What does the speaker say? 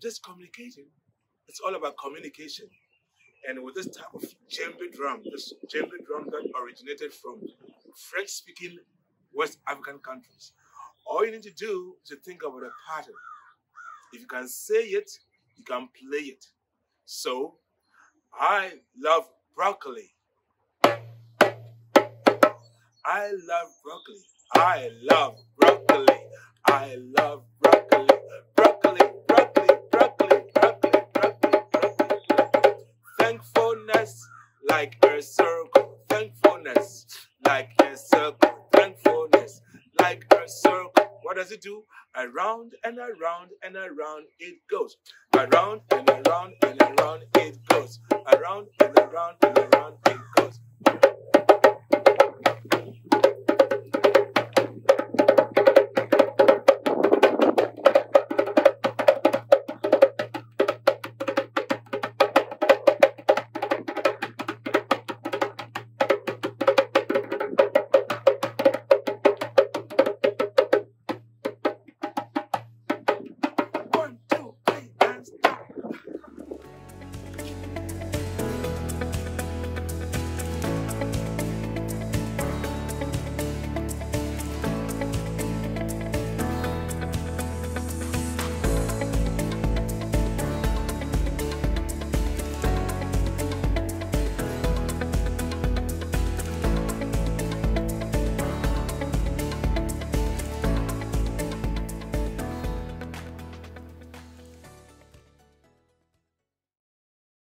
just communicating. It's all about communication. And with this type of djembe drum, this djembe drum that originated from French-speaking West African countries, all you need to do is to think about a pattern. If you can say it, you can play it. So, I love broccoli. I love broccoli. I love broccoli. I love broccoli. Broccoli, broccoli, broccoli, broccoli, broccoli, broccoli, broccoli. Thankfulness like a circle. Thankfulness like a circle. Thankfulness like a circle. What does it do? Around and around and around it goes. Around and around and around it goes. Around and around and around it goes.